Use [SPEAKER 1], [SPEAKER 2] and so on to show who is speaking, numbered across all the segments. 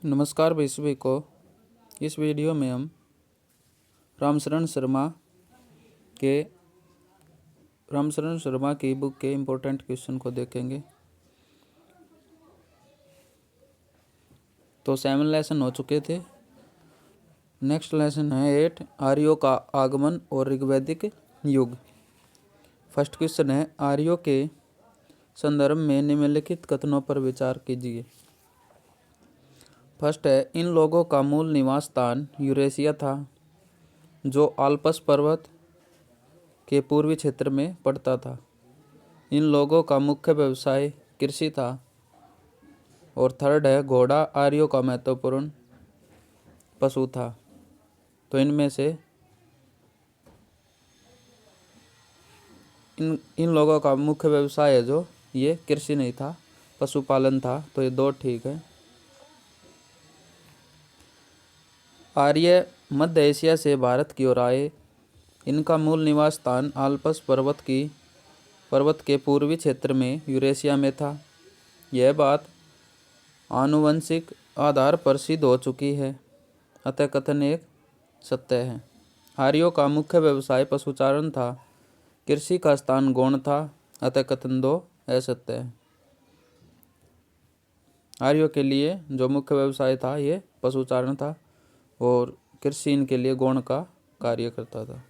[SPEAKER 1] नमस्कार भाई सभी को। इस वीडियो में हम रामशरण शर्मा की बुक के इम्पोर्टेंट क्वेश्चन को देखेंगे। तो 7 लेसन हो चुके थे। नेक्स्ट लेसन है 8 आर्यों का आगमन और ऋग्वैदिक युग। फर्स्ट क्वेश्चन है आर्यों के संदर्भ में निम्नलिखित कथनों पर विचार कीजिए। फर्स्ट है इन लोगों का मूल निवास स्थान यूरेशिया था जो आल्प्स पर्वत के पूर्वी क्षेत्र में पड़ता था। इन लोगों का मुख्य व्यवसाय कृषि था। और थर्ड है घोड़ा आर्यों का महत्वपूर्ण पशु था। तो इनमें से इन लोगों का मुख्य व्यवसाय है जो ये कृषि नहीं था, पशुपालन था। तो ये दो ठीक है। आर्य मध्य एशिया से भारत की ओर आए। इनका मूल निवास स्थान आल्प्स पर्वत के पूर्वी क्षेत्र में यूरेशिया में था। यह बात आनुवंशिक आधार पर सिद्ध हो चुकी है, अतः कथन एक सत्य है। आर्यों का मुख्य व्यवसाय पशुचारण था। कृषि का स्थान गौण था, अतः कथन दो असत्य है। आर्यों के लिए जो मुख्य व्यवसाय था ये पशुचारण था और कृषि इनके लिए गौण का कार्य करता था।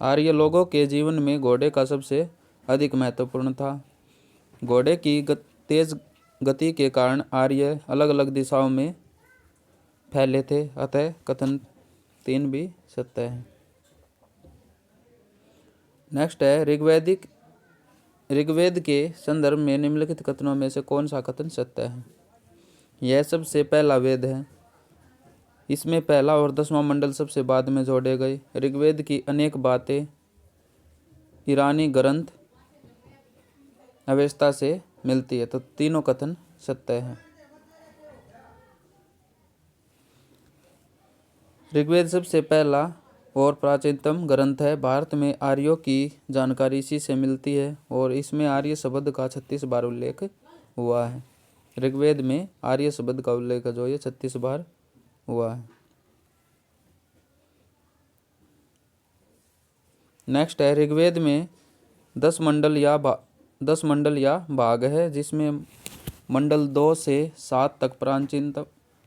[SPEAKER 1] आर्य लोगों के जीवन में घोड़े का सबसे अधिक महत्वपूर्ण था। घोड़े की तेज गति के कारण आर्य अलग अलग दिशाओं में फैले थे, अतः कथन 3 भी सत्य है। नेक्स्ट है ऋग्वेद के संदर्भ में निम्नलिखित कथनों में से कौन सा कथन सत्य है। यह सबसे पहला वेद है। इसमें पहला और 10वां मंडल सबसे बाद में जोड़े गए। ऋग्वेद की अनेक बातें ईरानी ग्रंथ अवेस्ता से मिलती है। तो तीनों कथन सत्य है। ऋग्वेद सबसे पहला और प्राचीनतम ग्रंथ है। भारत में आर्यों की जानकारी इसी से मिलती है और इसमें आर्य शब्द का 36 बार उल्लेख हुआ है। ऋग्वेद में आर्य शब्द का उल्लेख जो ये 36 बार हुआ है। नेक्स्ट है ऋग्वेद में 10 मंडल या भाग है, जिसमें मंडल 2 से 7 तक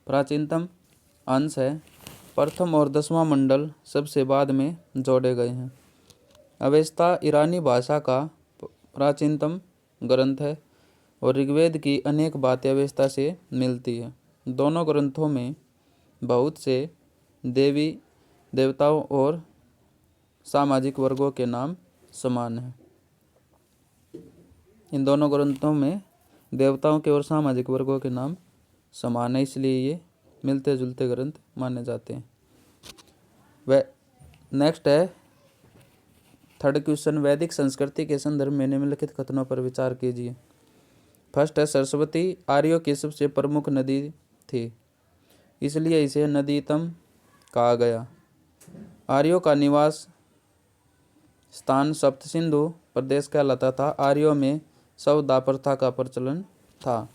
[SPEAKER 1] प्राचीनतम अंश है। प्रथम और 10वां मंडल सबसे बाद में जोड़े गए हैं। अवेस्ता ईरानी भाषा का प्राचीनतम ग्रंथ है और ऋग्वेद की अनेक बातें अवेस्ता से मिलती है। दोनों ग्रंथों में बहुत से देवी देवताओं और सामाजिक वर्गों के नाम समान हैं। इन दोनों ग्रंथों में देवताओं के और सामाजिक वर्गों के नाम समान है, इसलिए ये मिलते जुलते ग्रंथ माने जाते हैं। नेक्स्ट है थर्ड क्वेश्चन वैदिक संस्कृति के संदर्भ में निम्नलिखित कथनों पर विचार कीजिए। फर्स्ट है सरस्वती आर्यों की सबसे प्रमुख नदी थी, इसलिए इसे नदीतम कहा गया। आर्यों का निवास स्थान सप्त सिंधु प्रदेश कहलाता था। आर्यों में सवदा प्रथा का प्रचलन था।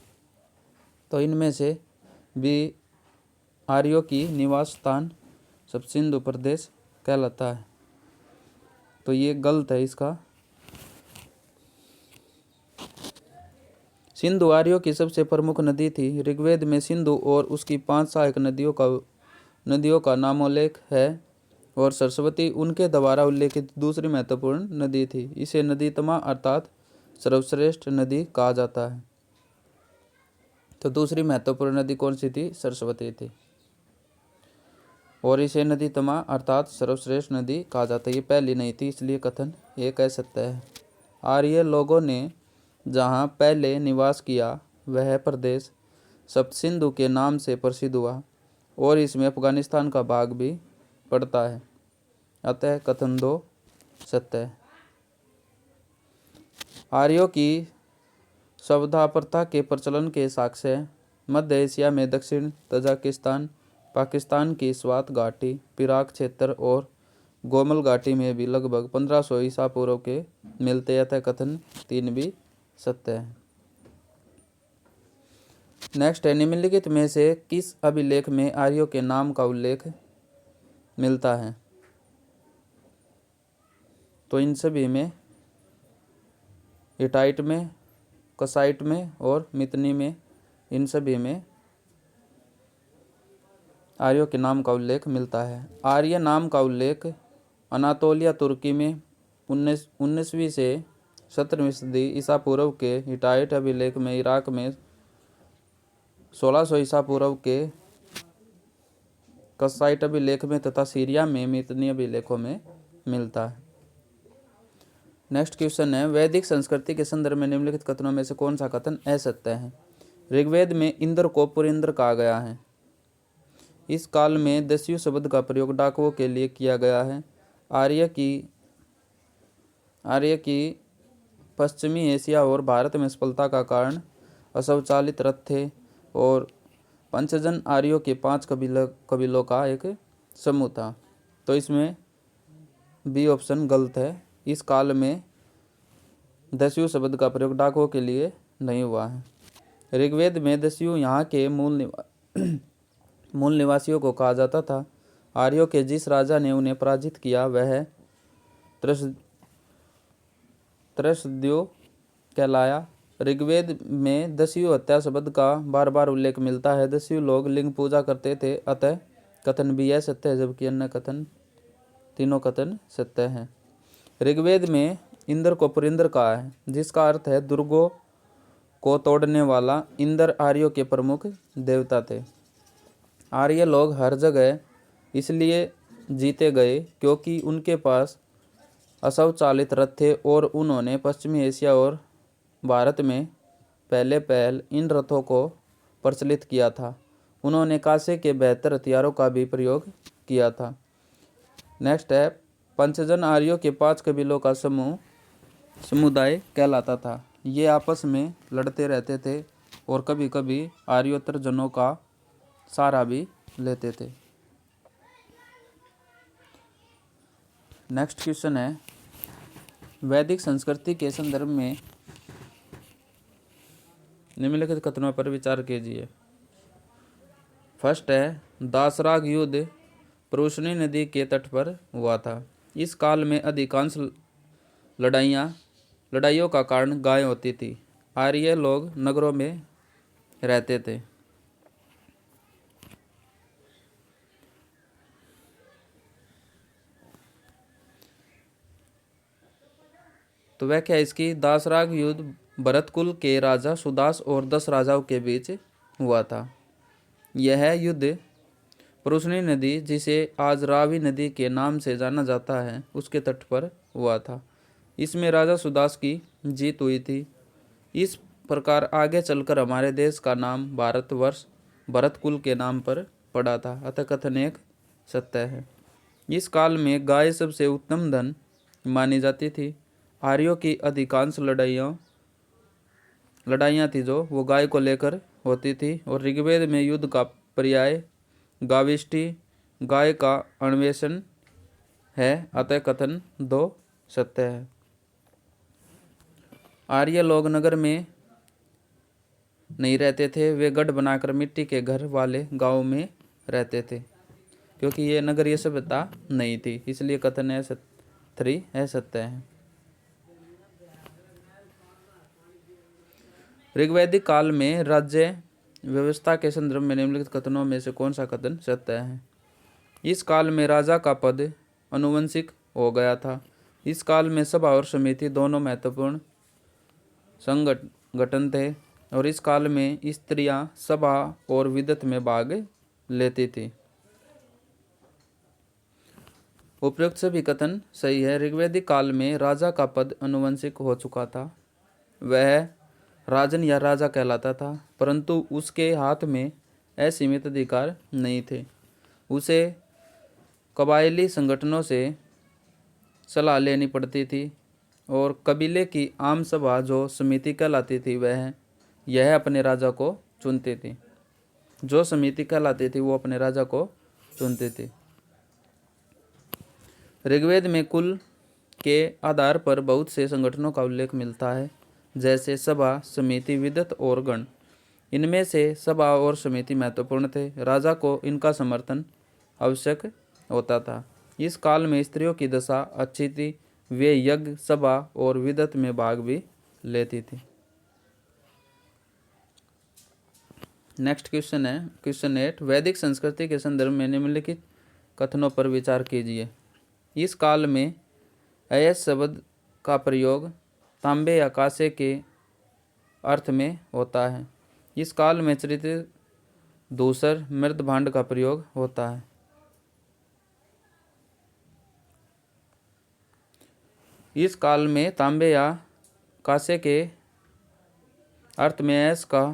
[SPEAKER 1] तो इनमें से भी आर्यों की निवास स्थान सप्त सिंधु प्रदेश कहलाता है। तो ये गलत है इसका। सिंधु आर्यों की सबसे प्रमुख नदी थी। ऋग्वेद में सिंधु और उसकी 5 सहायक नदियों का नामोल्लेख है और सरस्वती उनके द्वारा उल्लेखित दूसरी महत्वपूर्ण नदी थी। इसे नदीतमा अर्थात सर्वश्रेष्ठ नदी कहा जाता है। तो दूसरी महत्वपूर्ण नदी कौन सी थी? सरस्वती थी और इसे नदीतमा अर्थात सर्वश्रेष्ठ नदी कहा जाता है। ये पहली नहीं थी, इसलिए कथन एक असत्य है। आर्य लोगों ने जहाँ पहले निवास किया वह प्रदेश सप्त सिंधु के नाम से प्रसिद्ध हुआ और इसमें अफगानिस्तान का भाग भी पड़ता है, अतः कथन 2 सत्य है। आर्यों की सवदा प्रथा के प्रचलन के साक्ष्य मध्य एशिया में दक्षिण तजाकिस्तान, पाकिस्तान की स्वात घाटी, पिराक क्षेत्र और गोमल घाटी में भी लगभग 1500 ईसा पूर्व के मिलते, अतः कथन 3 भी सत्य है। नेक्स्ट है, निम्नलिखित में से किस अभिलेख में आर्यों के नाम का उल्लेख मिलता है? तो इन सभी में हिटाइट में, कसाइट में और मितनी में, इन सभी में आर्यों के नाम का उल्लेख मिलता है। आर्य नाम का उल्लेख अनातोलिया तुर्की में 19वीं से 17वीं सदी ईसा पूर्व के हिटाइट अभिलेख में, इराक में 1600 ईसा पूर्व के कसाइट अभिलेख में तथा सीरिया में मितनी अभिलेखों में मिलता है। नेक्स्ट क्वेश्चन है, वैदिक संस्कृति के संदर्भ में निम्नलिखित कथनों में से कौन सा कथन असत्य है? ऋग्वेद में इंद्र को पुरिंद्र कहा गया है। इस काल में दस्यु शब्द का प्रयोग डाकुओं के लिए किया गया है। आर्य की पश्चिमी एशिया और भारत में सफलता का कारण अस्वचालित रथ थे और पंचजन आर्यों के 5 कबीलों का एक समूह था। तो इसमें बी ऑप्शन गलत है। इस काल में दस्यु शब्द का प्रयोग डाकुओं के लिए नहीं हुआ है। ऋग्वेद में दस्यु यहाँ के मूल निवासियों को कहा जाता था। आर्यों के जिस राजा ने उन्हें पराजित किया वह त्रसद्यो कहलाया। ऋग्वेद में दस्यु हत्या शब्द का बार बार उल्लेख मिलता है। दस्यु लोग लिंग पूजा करते थे, अतः कथन भी यह सत्य है, जबकि अन्य कथन, तीनों कथन सत्य हैं। ऋग्वेद में इंद्र को पुरिंद्र कहा है, जिसका अर्थ है दुर्गों को तोड़ने वाला। इंद्र आर्यों के प्रमुख देवता थे। आर्य लोग हर जगह इसलिए जीते गए क्योंकि उनके पास अस्वचालित रथ थे और उन्होंने पश्चिमी एशिया और भारत में पहल इन रथों को प्रचलित किया था। उन्होंने कांसे के बेहतर हथियारों का भी प्रयोग किया था। नेक्स्ट है, पंचजन आर्यों के 5 कबीलों का समुदाय कहलाता था। ये आपस में लड़ते रहते थे और कभी कभी आर्योत्तर जनों का सहारा भी लेते थे। नेक्स्ट क्वेश्चन है, वैदिक संस्कृति के संदर्भ में निम्नलिखित कथनों पर विचार कीजिए। फर्स्ट है, दासराग युद्ध परुष्णी नदी के तट पर हुआ था। इस काल में अधिकांश लड़ाइयों का कारण गाय होती थी। आर्य लोग नगरों में रहते थे। तो वह क्या इसकी, दासराग युद्ध भरत कुल के राजा सुदास और 10 राजाओं के बीच हुआ था। यह युद्ध परुष्णी नदी, जिसे आज रावी नदी के नाम से जाना जाता है, उसके तट पर हुआ था। इसमें राजा सुदास की जीत हुई थी। इस प्रकार आगे चलकर हमारे देश का नाम भारतवर्ष भरत कुल के नाम पर पड़ा था, अतः कथन एक सत्य है। इस काल में गाय सबसे उत्तम धन मानी जाती थी। आर्यों की अधिकांश लड़ाइयाँ थी जो वो गाय को लेकर होती थी और ऋग्वेद में युद्ध का पर्याय गाविष्टि गाय का अन्वेषण है, अतः कथन 2 सत्य है। आर्य लोग नगर में नहीं रहते थे, वे गढ़ बनाकर मिट्टी के घर वाले गांवों में रहते थे। क्योंकि ये नगरीय सभ्यता नहीं थी, इसलिए कथन 3 असत्य है। ऋग्वैदिक काल में राज्य व्यवस्था के संदर्भ में निम्नलिखित कथनों में से कौन सा कथन सत्य है? इस काल में राजा का पद अनुवंशिक हो गया था। इस काल में सभा और समिति दोनों महत्वपूर्ण संगठन थे और इस काल में स्त्रियां सभा और विदत में भाग लेती थी। उपयुक्त सभी कथन सही है। ऋग्वैदिक काल में राजा का पद अनुवंशिक हो चुका था। वह राजन या राजा कहलाता था, परंतु उसके हाथ में असीमित अधिकार नहीं थे। उसे कबायली संगठनों से सलाह लेनी पड़ती थी और कबीले की आम सभा जो समिति कहलाती थी वह यह अपने राजा को चुनती थी। जो समिति कहलाती थी वो अपने राजा को चुनती थी। ऋग्वेद में कुल के आधार पर बहुत से संगठनों का उल्लेख मिलता है, जैसे सभा, समिति, विदत और गण। इनमें से सभा और समिति महत्वपूर्ण थे। राजा को इनका समर्थन आवश्यक होता था। इस काल में स्त्रियों की दशा अच्छी थी। वे यज्ञ, सभा और विदत में भाग भी लेती थी। नेक्स्ट क्वेश्चन है क्वेश्चन 8। वैदिक संस्कृति के संदर्भ में निम्नलिखित कथनों पर विचार कीजिए। इस काल में अयस शब्द का प्रयोग तांबे या कांसे के अर्थ में होता है। इस काल में चरित्र, दूसर, मृत भांड का प्रयोग होता है। इस काल में तांबे या कांसे के अर्थ में ऐस का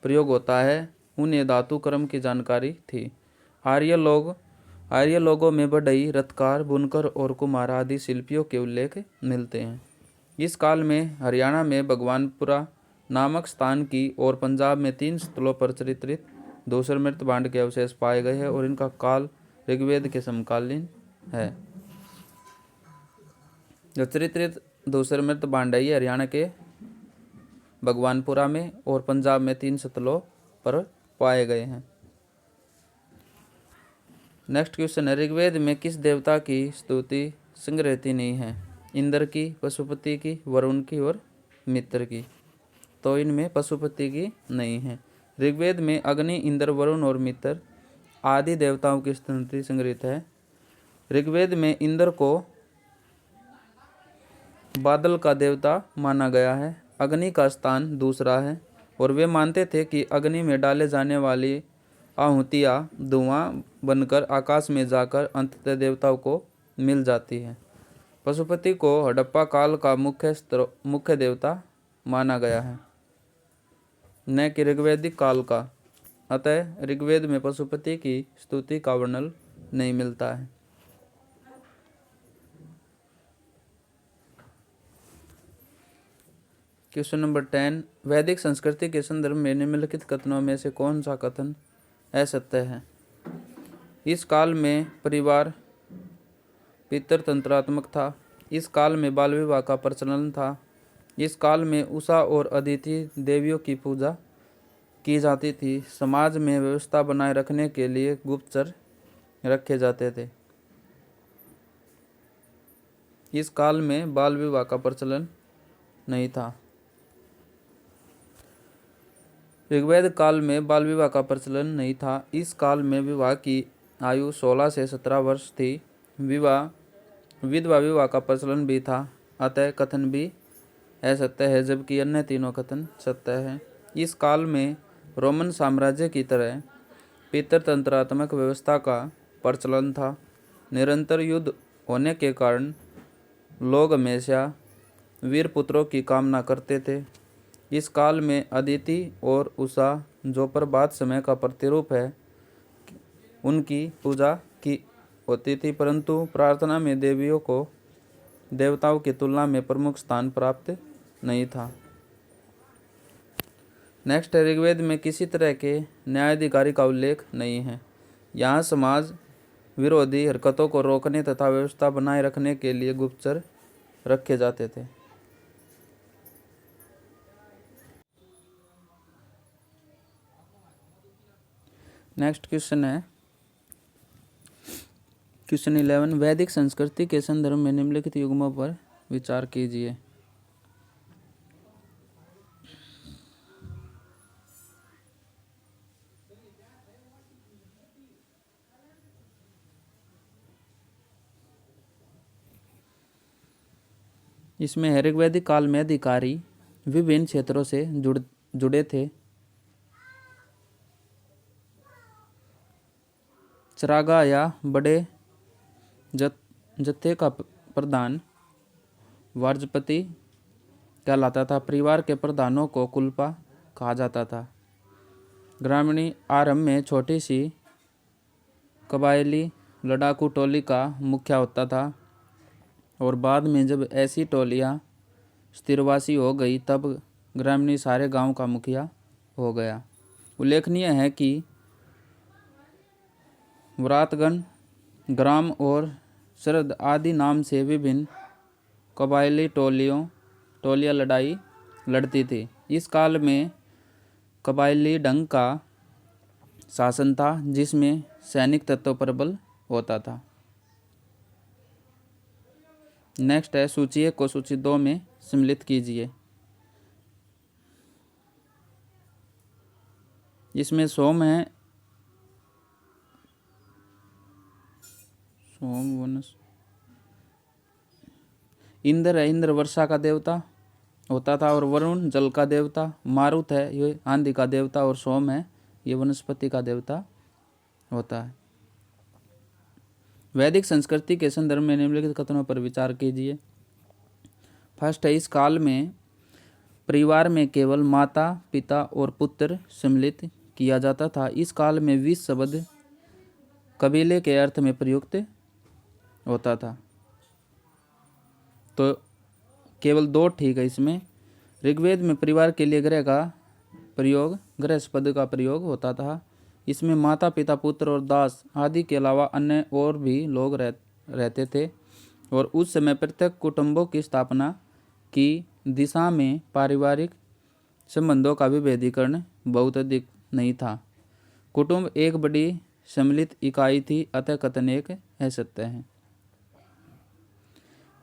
[SPEAKER 1] प्रयोग होता है। उन्हें धातु कर्म की जानकारी थी। आर्य लोगों में बढ़ई, रत्तकार, बुनकर और कुम्हार आदि शिल्पियों के उल्लेख मिलते हैं। इस काल में हरियाणा में भगवानपुरा नामक स्थान की और पंजाब में 3 स्थलों पर चरित्रित दूसर मृत भांड के अवशेष पाए गए हैं और इनका काल ऋग्वेद के समकालीन है। जो चरित्रित दूसर मृत भांड है ये हरियाणा के भगवानपुरा में और पंजाब में 3 स्थलों पर पाए गए हैं। नेक्स्ट क्वेश्चन है ऋग्वेद में किस देवता की स्तुति संग्रहित नहीं है? इंद्र की, पशुपति की, वरुण की और मित्र की। तो इनमें पशुपति की नहीं है। ऋग्वेद में अग्नि, इंद्र, वरुण और मित्र आदि देवताओं की स्तुति संग्रहित है। ऋग्वेद में इंद्र को बादल का देवता माना गया है। अग्नि का स्थान दूसरा है और वे मानते थे कि अग्नि में डाले जाने वाली आहुतियाँ धुआं बनकर आकाश में जाकर अंततः देवताओं को मिल जाती है। पशुपति को हड़प्पा काल का मुख्य देवता माना गया है, न कि ऋग्वैदिक काल का। अतः ऋग्वेद में पशुपति की स्तुति का वर्णन नहीं मिलता है। Question number 10। वैदिक संस्कृति के संदर्भ में निम्नलिखित कथनों में से कौन सा कथन असत्य है? इस काल में परिवार पितृतंत्रात्मक था। इस काल में बाल विवाह का प्रचलन था। इस काल में उषा और अदिति देवियों की पूजा की जाती थी। समाज में व्यवस्था बनाए रखने के लिए गुप्तचर रखे जाते थे। इस काल में बाल विवाह का प्रचलन नहीं था। ऋग्वेद काल में बाल विवाह का प्रचलन नहीं था। इस काल में विवाह की आयु 16 से 17 वर्ष थी। विधवा विवाह का प्रचलन भी था। अतः कथन भी असत्य है, जबकि अन्य तीनों कथन सत्य है। इस काल में रोमन साम्राज्य की तरह पितृतंत्रात्मक व्यवस्था का प्रचलन था। निरंतर युद्ध होने के कारण लोग हमेशा वीर पुत्रों की कामना करते थे। इस काल में अदिति और उषा, जो प्रभात समय का प्रतिरूप है, उनकी पूजा की होती थी, परंतु प्रार्थना में देवियों को देवताओं की तुलना में प्रमुख स्थान प्राप्त नहीं था। नेक्स्ट है ऋग्वेद में किसी तरह के न्यायाधिकारी का उल्लेख नहीं है। यहाँ समाज विरोधी हरकतों को रोकने तथा व्यवस्था बनाए रखने के लिए गुप्तचर रखे जाते थे। नेक्स्ट क्वेश्चन है क्वेश्चन 11। वैदिक संस्कृति के संदर्भ में निम्नलिखित युग्मों पर विचार कीजिए। इसमें है ऋग्वैदिक काल में अधिकारी विभिन्न क्षेत्रों से जुड़े थे। चरागा या बड़े जत्थे का प्रधान वार्जपति कहलाता था। परिवार के प्रधानों को कुलपा कहा जाता था। ग्रामीणी आरंभ में छोटी सी कबायली लड़ाकू टोली का मुखिया होता था और बाद में जब ऐसी टोलियाँ स्थिरवासी हो गई तब ग्रामीणी सारे गांव का मुखिया हो गया। उल्लेखनीय है कि व्रातगण, ग्राम और शरद आदि नाम से विभिन्न कबायली टोलियाँ लड़ाई लड़ती थी। इस काल में कबायली ढंग का शासन था जिसमें सैनिक तत्व पर बल होता था। नेक्स्ट है सूची 1 को सूची 2 में सम्मिलित कीजिए। इसमें सोम है, सोम वनस, इंद्र है, इंद्र वर्षा का देवता होता था, और वरुण जल का देवता, मारुत है ये आंधी का देवता, और सोम है ये वनस्पति का देवता होता है। वैदिक संस्कृति के संदर्भ में निम्नलिखित कथनों पर विचार कीजिए। फर्स्ट है, इस काल में परिवार में केवल माता पिता और पुत्र सम्मिलित किया जाता था। इस काल में 20 शब्द कबीले के अर्थ में प्रयुक्त होता था। तो केवल 2 ठीक है इसमें। ऋग्वेद में परिवार के लिए गृह का प्रयोग, गृह शब्द का प्रयोग होता था। इसमें माता पिता पुत्र और दास आदि के अलावा अन्य और भी लोग रहते थे, और उस समय प्रत्येक कुटुंबों की स्थापना की दिशा में पारिवारिक संबंधों का विभेदीकरण बहुत अधिक नहीं था। कुटुंब एक बड़ी सम्मिलित इकाई थी, अतः कथन एक असत्य है।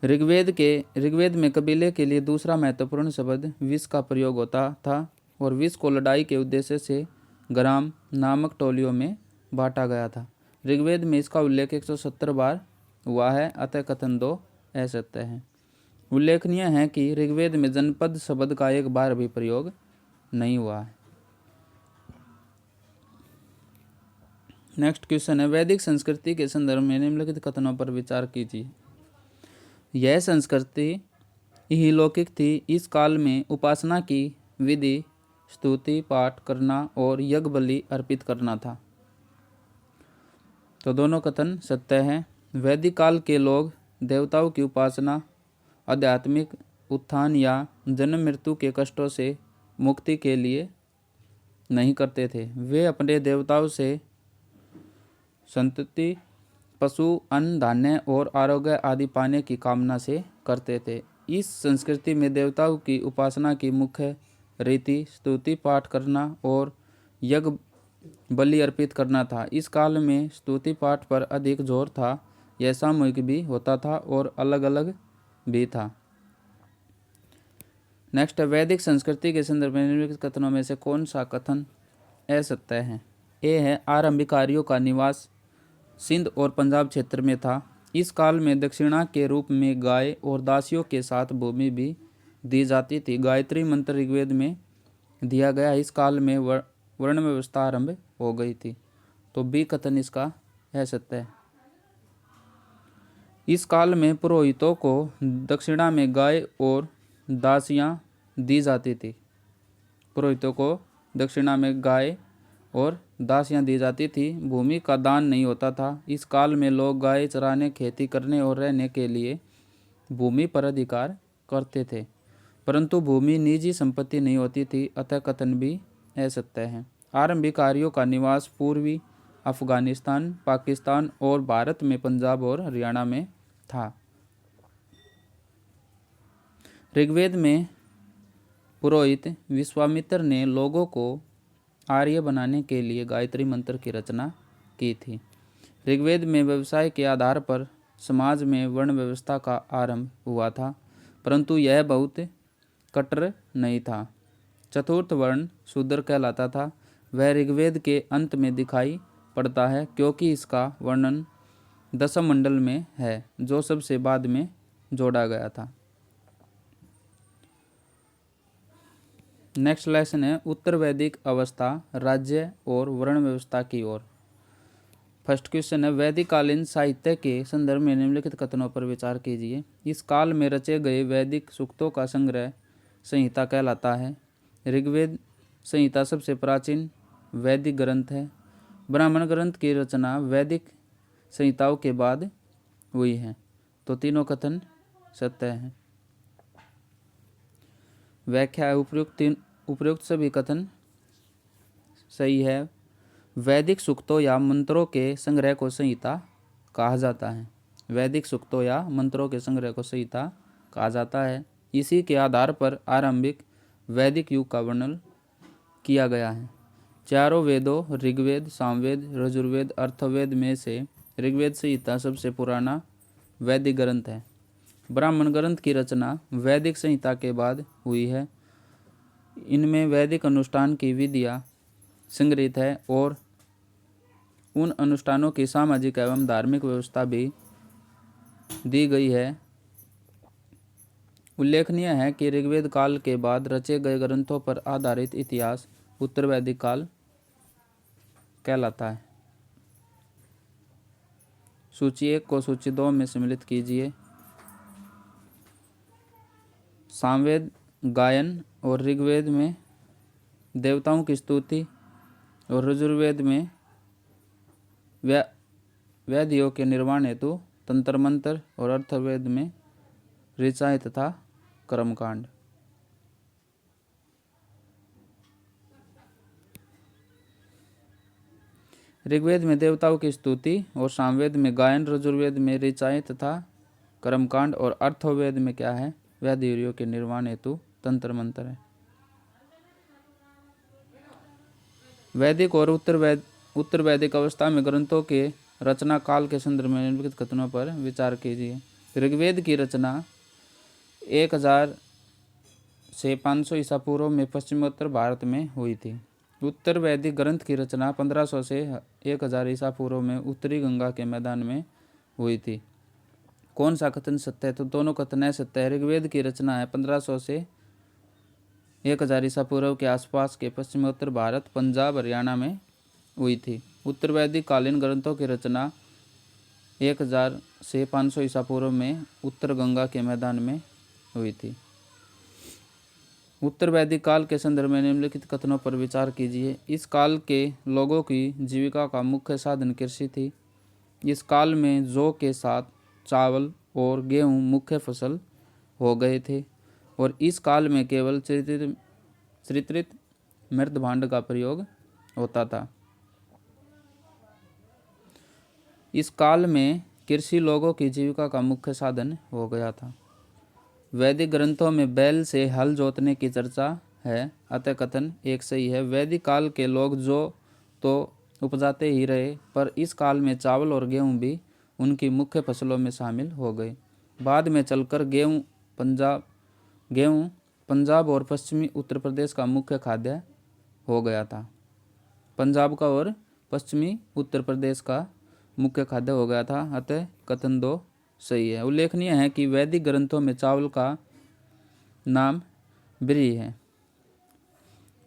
[SPEAKER 1] ऋग्वेद में कबीले के लिए दूसरा महत्वपूर्ण शब्द विष का प्रयोग होता था, और विष को लड़ाई के उद्देश्य से ग्राम नामक टोलियों में बांटा गया था। ऋग्वेद में इसका उल्लेख 170 बार हुआ है, अतः कथन 2 असत्य है। उल्लेखनीय है कि ऋग्वेद में जनपद शब्द का एक बार भी प्रयोग नहीं हुआ है। नेक्स्ट क्वेश्चन है, वैदिक संस्कृति के संदर्भ में निम्नलिखित कथनों पर विचार कीजिए। यह संस्कृति इहलौकिक थी। इस काल में उपासना की विधि स्तुति पाठ करना और यज्ञ बलि अर्पित करना था। तो दोनों कथन सत्य हैं। वैदिक काल के लोग देवताओं की उपासना आध्यात्मिक उत्थान या जन्म मृत्यु के कष्टों से मुक्ति के लिए नहीं करते थे। वे अपने देवताओं से संतति, पशु, अन्न, धान्य और आरोग्य आदि पाने की कामना से करते थे। इस संस्कृति में देवताओं की उपासना की मुख्य रीति स्तुति पाठ करना और यज्ञ बलि अर्पित करना था। इस काल में स्तुति पाठ पर अधिक जोर था। यह सामूहिक भी होता था और अलग अलग भी था। नेक्स्ट, वैदिक संस्कृति के संदर्भ में निम्नलिखित कथनों में से कौन सा कथन असत्य है? ए है, आरंभिक आर्यों का निवास सिंध और पंजाब क्षेत्र में था। इस काल में दक्षिणा के रूप में गाय और दासियों के साथ भूमि भी दी जाती थी। गायत्री मंत्र ऋग्वेद में दिया गया। इस काल में वर्ण व्यवस्था आरंभ हो गई थी। तो बी कथन इसका असत्य है। इस काल में पुरोहितों को दक्षिणा में गाय और दासियां दी जाती थी। पुरोहितों को दक्षिणा में गाय और दासियां दी जाती थी। भूमि का दान नहीं होता था। इस काल में लोग गाय चराने, खेती करने और रहने के लिए भूमि पर अधिकार करते थे, परंतु भूमि निजी संपत्ति नहीं होती थी, अतः कथन भी असत्य है। आरंभिक आर्यों का निवास पूर्वी अफगानिस्तान, पाकिस्तान और भारत में पंजाब और हरियाणा में था। ऋग्वेद में पुरोहित विश्वामित्र ने लोगों को आर्य बनाने के लिए गायत्री मंत्र की रचना की थी। ऋग्वेद में व्यवसाय के आधार पर समाज में वर्ण व्यवस्था का आरंभ हुआ था, परंतु यह बहुत कट्टर नहीं था। चतुर्थ वर्ण शूद्र कहलाता था। वह ऋग्वेद के अंत में दिखाई पड़ता है, क्योंकि इसका वर्णन दशम मंडल में है, जो सबसे बाद में जोड़ा गया था। नेक्स्ट लेसन है, उत्तर वैदिक अवस्था, राज्य और वर्ण व्यवस्था की ओर। फर्स्ट क्वेश्चन है, वैदिक कालीन साहित्य के संदर्भ में निम्नलिखित कथनों पर विचार कीजिए। इस काल में रचे गए वैदिक सूक्तों का संग्रह संहिता कहलाता है। ऋग्वेद संहिता सबसे प्राचीन वैदिक ग्रंथ है। ब्राह्मण ग्रंथ की रचना वैदिक संहिताओं के बाद हुई है। तो तीनों कथन सत्य हैं। व्याख्या है, उपयुक्त सभी कथन सही है। वैदिक सूक्तों या मंत्रों के संग्रह को संहिता कहा जाता है। वैदिक सूक्तों या मंत्रों के संग्रह को संहिता कहा जाता है। इसी के आधार पर आरंभिक वैदिक युग का वर्णन किया गया है। चारों वेदों ऋग्वेद, सामवेद, यजुर्वेद, अर्थवेद में से ऋग्वेद संहिता सबसे पुराना वैदिक ग्रंथ है। ब्राह्मण ग्रंथ की रचना वैदिक संहिता के बाद हुई है। इनमें वैदिक अनुष्ठान की विधियाँ संग्रहित है और उन अनुष्ठानों की सामाजिक एवं धार्मिक व्यवस्था भी दी गई है। उल्लेखनीय है कि ऋग्वेद काल के बाद रचे गए ग्रंथों पर आधारित इतिहास उत्तर वैदिक काल कहलाता है। सूची 1 को सूची 2 में सम्मिलित कीजिए। सामवेद गायन और ऋग्वेद में देवताओं की स्तुति और यजुर्वेद में वेदियों के निर्माण हेतु तंत्र मंत्र और अर्थवेद में ऋचाएँ तथा कर्मकांड। ऋग्वेद में देवताओं की स्तुति और सामवेद में गायन, यजुर्वेद में ऋचाएँ तथा कर्मकांड और अर्थवेद में क्या है? वेदियों के निर्माण हेतु तंत्र मंत्र है। वैदिक और उत्तर वैदिक अवस्था में ग्रंथों के रचना काल के संदर्भ में निम्नलिखित कथनों पर विचार कीजिए। ऋग्वेद की रचना 1000 से 500 ईसा पूर्व में पश्चिमोत्तर भारत में हुई थी। उत्तर वैदिक ग्रंथ की रचना 1500 से 1000 ईसा पूर्व में उत्तरी गंगा के मैदान में हुई थी। कौन सा कथन सत्य है? तो दोनों कथन असत्य है। ऋग्वेद की रचना है 1500 से 1000 ईसा पूर्व के आसपास के पश्चिमोत्तर भारत, पंजाब, हरियाणा में हुई थी। उत्तर वैदिक कालीन ग्रंथों की रचना 1000 से 500 ईसा पूर्व में उत्तर गंगा के मैदान में हुई थी। उत्तर वैदिक काल के संदर्भ में निम्नलिखित कथनों पर विचार कीजिए। इस काल के लोगों की जीविका का मुख्य साधन कृषि थी। इस काल में जौ के साथ चावल और गेहूं मुख्य फसल हो गए थे और इस काल में केवल चित्रित मृत भांड का प्रयोग होता था। इस काल में कृषि लोगों की जीविका का मुख्य साधन हो गया था। वैदिक ग्रंथों में बैल से हल जोतने की चर्चा है, अतः कथन एक सही है। वैदिक काल के लोग जौ तो उपजाते ही रहे, पर इस काल में चावल और गेहूं भी उनकी मुख्य फसलों में शामिल हो गए। बाद में चलकर गेहूं पंजाब और पश्चिमी उत्तर प्रदेश का मुख्य खाद्य हो गया था। पंजाब का और पश्चिमी उत्तर प्रदेश का मुख्य खाद्य हो गया था, अतः कथन 2 सही है। उल्लेखनीय है कि वैदिक ग्रंथों में चावल का नाम ब्री है।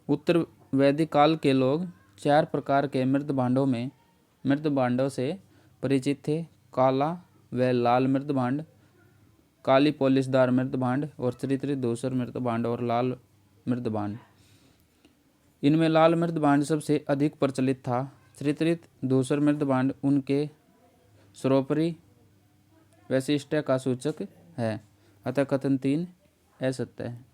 [SPEAKER 1] उत्तर वैदिक काल के लोग 4 प्रकार के मृत भांडों से परिचित थे: काला व लाल मृत भांड, काली पॉलिशदार मृत भांड और चित्रित धूसर मृत भांड और लाल मृत भांड। इनमें लाल मृत भांड सबसे अधिक प्रचलित था। चित्रित धूसर मृत भांड उनके सर्वोपरि वैशिष्ट्य का सूचक है, अतः कथन 3 असत्य है।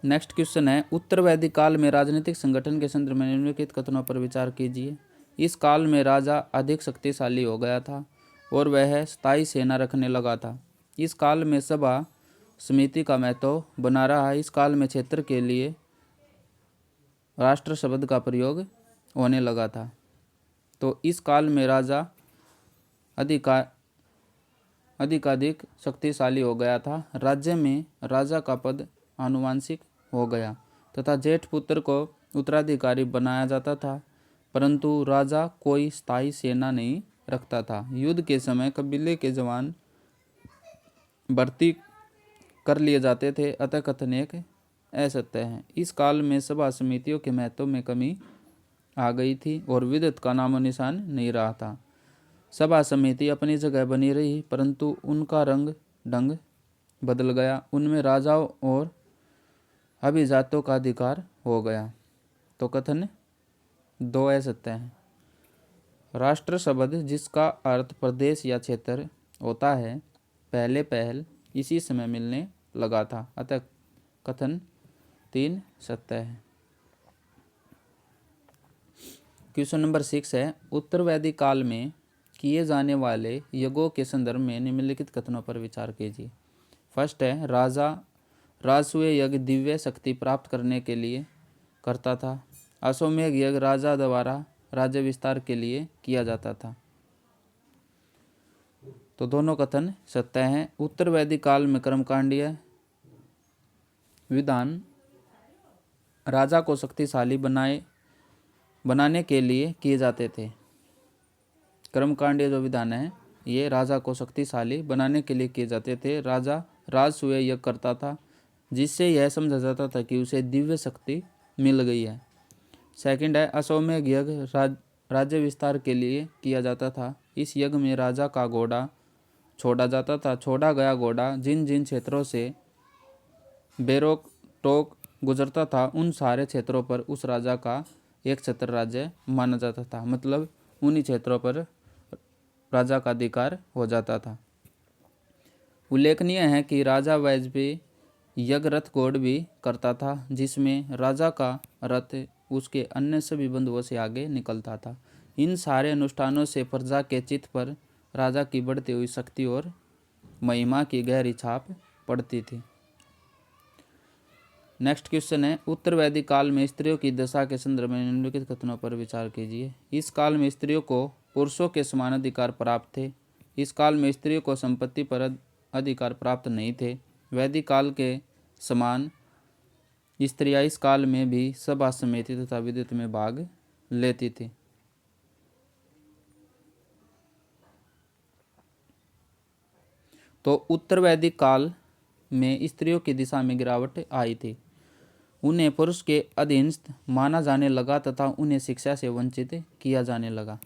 [SPEAKER 1] नेक्स्ट क्वेश्चन है, उत्तर वैदिक काल में राजनीतिक संगठन के संदर्भ में निम्नलिखित कथनों पर विचार कीजिए। इस काल में राजा अधिक शक्तिशाली हो गया था और वह स्थायी सेना रखने लगा था। इस काल में सभा समिति का महत्व बना रहा है। इस काल में क्षेत्र के लिए राष्ट्र शब्द का प्रयोग होने लगा था। तो इस काल में राजा अधिकाधिक शक्तिशाली हो गया था। राज्य में राजा का पद आनुवंशिक हो गया तथा जेठ पुत्र को उत्तराधिकारी बनाया जाता था, परंतु राजा कोई स्थायी सेना नहीं रखता था। युद्ध के समय कबीले के जवान भर्ती कर लिए जाते थे, अतः कथन 1 असत्य है। इस काल में सभा समितियों के महत्व में कमी आ गई थी और विद्वत का नामो निशान नहीं रहा था। सभा समिति अपनी जगह बनी रही, परंतु उनका रंग ढंग बदल गया। उनमें राजाओं और अभिजातों का अधिकार हो गया। तो कथन 2 असत्य है। राष्ट्र शब्द जिसका अर्थ प्रदेश या क्षेत्र होता है, पहल इसी समय मिलने लगा था, अतः कथन 3 सत्य है। क्वेश्चन नंबर 6 है, उत्तर वैदिक काल में किए जाने वाले यज्ञों के संदर्भ में निम्नलिखित कथनों पर विचार कीजिए। फर्स्ट है राजा राजसूय यज्ञ दिव्य शक्ति प्राप्त करने के लिए करता था। अश्वमेध यज्ञ राजा द्वारा राज्य विस्तार के लिए किया जाता था। तो दोनों कथन सत्य हैं। उत्तर वैदिक काल में कर्मकांडीय विधान राजा को शक्तिशाली बनाने के लिए किए जाते थे। कर्मकांडीय जो विधान है ये राजा को शक्तिशाली बनाने के लिए किए जाते थे। राजा राजसूय यज्ञ करता था जिससे यह समझा जाता था कि उसे दिव्य शक्ति मिल गई है। सेकंड है अश्वमेध यज्ञ राज्य विस्तार के लिए किया जाता था। इस यज्ञ में राजा का घोड़ा छोड़ा जाता था। छोड़ा गया घोड़ा जिन जिन क्षेत्रों से बेरोक टोक गुजरता था उन सारे क्षेत्रों पर उस राजा का एक छत्र राज्य माना जाता था। मतलब उन्हीं क्षेत्रों पर राजा का अधिकार हो जाता था। उल्लेखनीय है कि राजा वाजपेयी यज्ञ रथ घोड़ भी करता था जिसमें राजा का रथ उसके अन्य सभी बंधुओं से आगे निकलता था। इन सारे अनुष्ठानों से प्रजा के चित्त पर राजा की बढ़ती हुई शक्ति और महिमा की गहरी छाप पड़ती थी। नेक्स्ट क्वेश्चन है उत्तर वैदिक काल में स्त्रियों की दशा के संदर्भ में निम्नलिखित कथनों पर विचार कीजिए। इस काल में स्त्रियों को पुरुषों के समान अधिकार प्राप्त थे। इस काल में स्त्रियों को संपत्ति पर अधिकार प्राप्त नहीं थे। वैदिक काल के समान स्त्रियां इस काल में भी सभा समिति तथा विद्युत में भाग लेती थी। तो उत्तर वैदिक काल में स्त्रियों की दिशा में गिरावट आई थी। उन्हें पुरुष के अधीनस्थ माना जाने लगा तथा उन्हें शिक्षा से वंचित किया जाने लगा।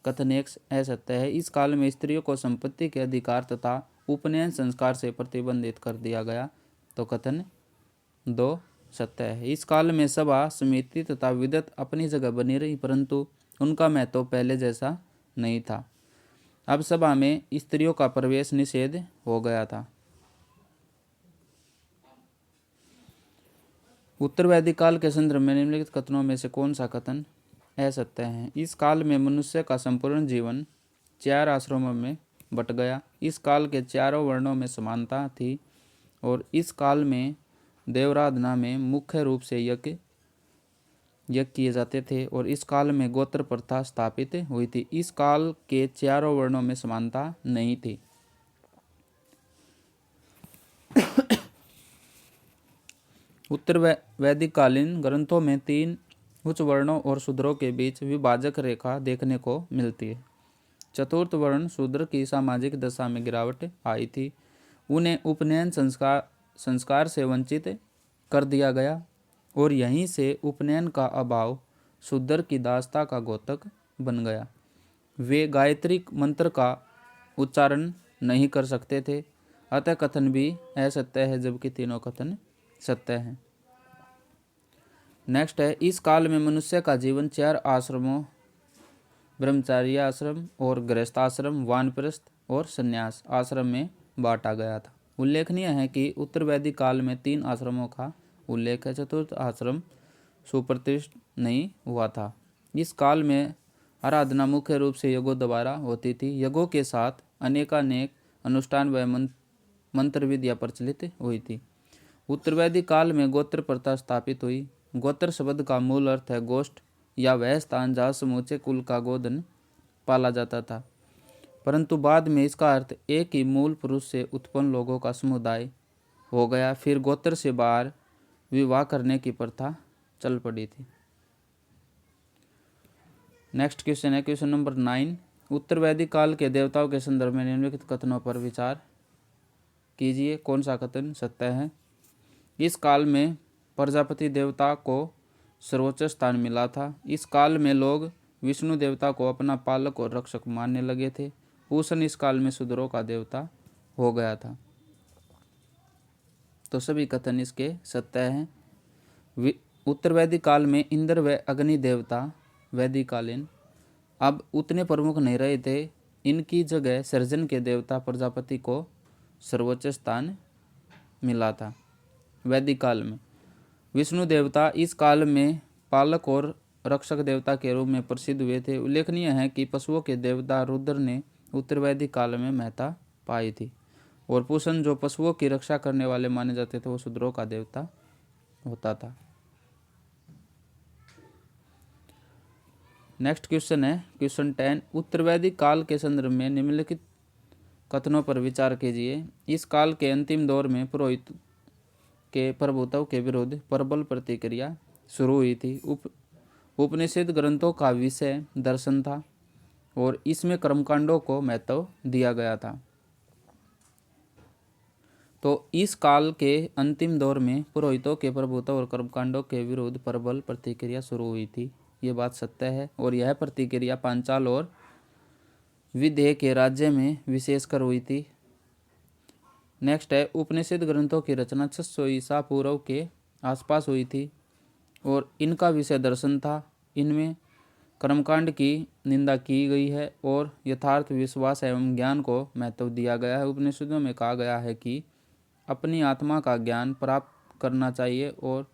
[SPEAKER 1] कथन एक असत्य है। इस काल में स्त्रियों को संपत्ति के अधिकार तथा उपनयन संस्कार से प्रतिबंधित कर दिया गया। तो कथन दो सत्य है। इस काल में सभा समिति तथा विद्वत अपनी जगह बनी रही परंतु उनका महत्व पहले जैसा नहीं था। अब सभा में स्त्रियों का प्रवेश निषेध हो गया था। उत्तर वैदिक काल के संदर्भ में निम्नलिखित कथनों में से कौन सा कथन असत्य है। इस काल में मनुष्य का संपूर्ण जीवन 4 आश्रमों में बट गया। इस काल के चारों वर्णों में समानता थी और इस काल में देवराधना में मुख्य रूप से यज्ञ किए जाते थे और इस काल में गोत्र प्रथा स्थापित हुई थी। इस काल के चारों वर्णों में समानता नहीं थी। उत्तर वैदिक कालीन ग्रंथों में 3 उच्च वर्णों और शूद्रों के बीच विभाजक रेखा देखने को मिलती है। चतुर्थ वर्ण शूद्र की सामाजिक दशा में गिरावट आई थी। उन्हें उपनयन संस्कार से वंचित कर दिया गया और यहीं से उपनयन का अभाव शूद्र की दासता का घोतक बन गया। वे गायत्री मंत्र का उच्चारण नहीं कर सकते थे। अतः कथन भी असत्य है जबकि तीनों कथन सत्य है। नेक्स्ट है इस काल में मनुष्य का जीवन 4 आश्रमों ब्रह्मचार्य आश्रम और गृहस्थाश्रम वानप्रस्थ और संन्यास आश्रम में बांटा गया था। उल्लेखनीय है कि उत्तर वैदिक काल में 3 आश्रमों का उल्लेख है। चतुर्थ आश्रम सुप्रतिष्ठित नहीं हुआ था। इस काल में आराधना मुख्य रूप से यज्ञों द्वारा होती थी। यज्ञों के साथ अनेकानेक अनुष्ठान व मंत्र विधियाँ प्रचलित हुई थी। उत्तर वैदिक काल में गोत्र प्रथा स्थापित हुई। गोत्र शब्द का मूल अर्थ है गोष्ठ या वह स्थान जहाँ समूचे कुल का गोधन पाला जाता था, परंतु बाद में इसका अर्थ एक ही मूल पुरुष से उत्पन्न लोगों का समुदाय हो गया। फिर गोत्र से बाहर विवाह करने की प्रथा चल पड़ी थी। नेक्स्ट क्वेश्चन है क्वेश्चन नंबर 9। उत्तर वैदिक काल के देवताओं के संदर्भ में निम्नलिखित कथनों पर विचार कीजिए। कौन सा कथन सत्य है। इस काल में प्रजापति देवता को सर्वोच्च स्थान मिला था। इस काल में लोग विष्णु देवता को अपना पालक और रक्षक मानने लगे थे। पूषण इस काल में शूद्रों का देवता हो गया था। तो सभी कथन इसके सत्य हैं। उत्तर वैदिक काल में इंद्र व अग्नि देवता वैदिक कालीन अब उतने प्रमुख नहीं रहे थे। इनकी जगह सृजन के देवता प्रजापति को सर्वोच्च स्थान मिला था। वैदिक काल में विष्णु देवता इस काल में पालक और रक्षक देवता के रूप में प्रसिद्ध हुए थे। उल्लेखनीय है कि पशुओं के देवता रुद्र ने उत्तर वैदिक काल में महत्ता पाई थी। और पूषण जो पशुओं की रक्षा करने वाले माने जाते थे वो शूद्रों का देवता होता था। नेक्स्ट क्वेश्चन है क्वेश्चन 10, उत्तर वैदिक काल के संदर्भ में निम्नलिखित कथनों पर विचार कीजिए। इस काल के अंतिम दौर में पुरोहित के प्रभुत्व के विरुद्ध प्रबल प्रतिक्रिया शुरू हुई थी। उपनिषद ग्रंथों का विषय दर्शन था और इसमें कर्मकांडों को महत्व दिया गया था। तो इस काल के अंतिम दौर में पुरोहितों के प्रभुत्व और कर्मकांडों के विरुद्ध प्रबल प्रतिक्रिया शुरू हुई थी। ये बात सत्य है और यह प्रतिक्रिया पांचाल और विदेह के राज्य में विशेषकर हुई थी। नेक्स्ट है उपनिषद ग्रंथों की रचना 600 ईसा पूर्व के आसपास हुई थी और इनका विषय दर्शन था। इनमें कर्मकांड की निंदा की गई है और यथार्थ विश्वास एवं ज्ञान को महत्व दिया गया है। उपनिषदों में कहा गया है कि अपनी आत्मा का ज्ञान प्राप्त करना चाहिए और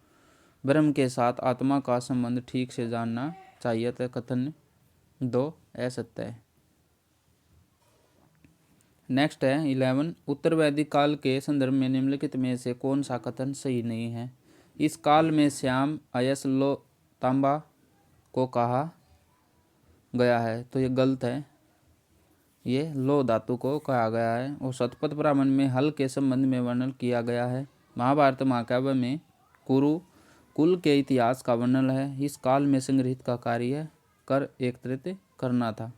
[SPEAKER 1] ब्रह्म के साथ आत्मा का संबंध ठीक से जानना चाहिए। तो कथन 2 असत्य है। नेक्स्ट है 11, उत्तर वैदिक काल के संदर्भ में निम्नलिखित में से कौन सा कथन सही नहीं है। इस काल में श्याम अयस लो तांबा को कहा गया है तो ये गलत है, ये लो धातु को कहा गया है। और शतपथ ब्राह्मण में हल के संबंध में वर्णन किया गया है। महाभारत महाकाव्य में कुरु कुल के इतिहास का वर्णन है। इस काल में संग्रहित का कार्य कर एकत्रित करना था।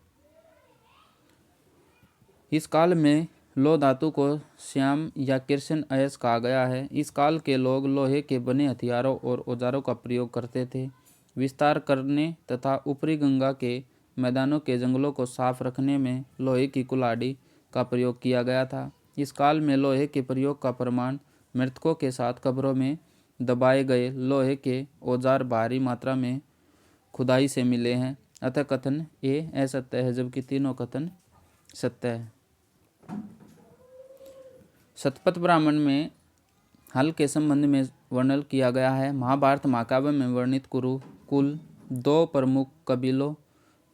[SPEAKER 1] इस काल में लो धातु को श्याम या कृष्ण अयस कहा गया है। इस काल के लोग लोहे के बने हथियारों और औजारों का प्रयोग करते थे। विस्तार करने तथा ऊपरी गंगा के मैदानों के जंगलों को साफ रखने में लोहे की कुल्हाड़ी का प्रयोग किया गया था। इस काल में लोहे के प्रयोग का प्रमाण मृतकों के साथ कब्रों में दबाए गए लोहे के औजार भारी मात्रा में खुदाई से मिले हैं। अतः कथन ए असत्य है जबकि तीनों कथन सत्य है। शतपथ ब्राह्मण में हल के संबंध में वर्णन किया गया है। महाभारत महाकाव्य में वर्णित कुरु कुल 2 प्रमुख कबीलों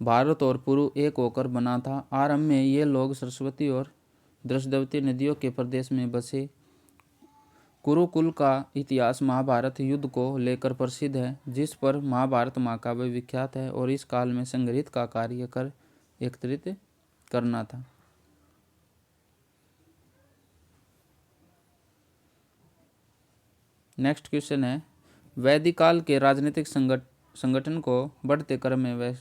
[SPEAKER 1] भारत और पुरु एक होकर बना था। आरंभ में ये लोग सरस्वती और दृष्टवती नदियों के प्रदेश में बसे। कुरुकुल का इतिहास महाभारत युद्ध को लेकर प्रसिद्ध है जिस पर महाभारत महाकाव्य विख्यात है और इस काल में संग्रहित का कार्य कर एकत्रित करना था। नेक्स्ट क्वेश्चन है वैदिक काल के राजनीतिक संगठन को बढ़ते क्रम में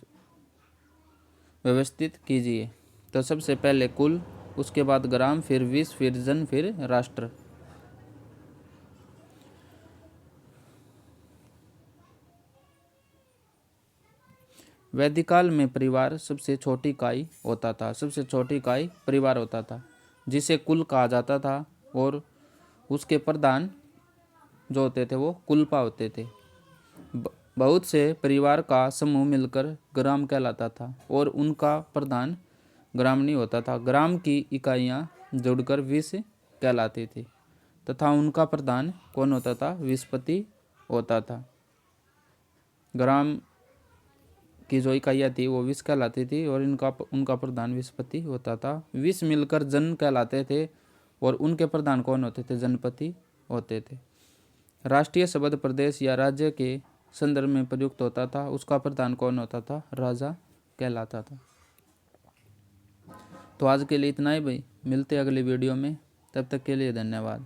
[SPEAKER 1] व्यवस्थित कीजिए। तो सबसे पहले कुल, उसके बाद ग्राम, फिर विश्व, फिर जन, फिर राष्ट्र। वैदिक काल में परिवार सबसे छोटी इकाई होता था। सबसे छोटी इकाई परिवार होता था जिसे कुल कहा जाता था और उसके प्रधान जो होते थे वो कुलपा होते थे। बहुत से परिवार का समूह मिलकर ग्राम कहलाता था और उनका प्रधान ग्रामणी होता था। ग्राम की इकाइयाँ जुड़कर विश्व कहलाती थी तथा उनका प्रधान कौन होता था? विस्पति होता था। ग्राम की जो इकाइयाँ थी वो विश्व कहलाती थी और उनका प्रधान विस्पति होता था। विश्व मिलकर जन कहलाते थे और उनके प्रधान कौन होते थे? जनपति होते थे। राष्ट्रीय शब्द प्रदेश या राज्य के संदर्भ में प्रयुक्त होता था, उसका प्रधान कौन होता था? राजा कहलाता था। तो आज के लिए इतना ही भाई, मिलते अगली वीडियो में, तब तक के लिए धन्यवाद।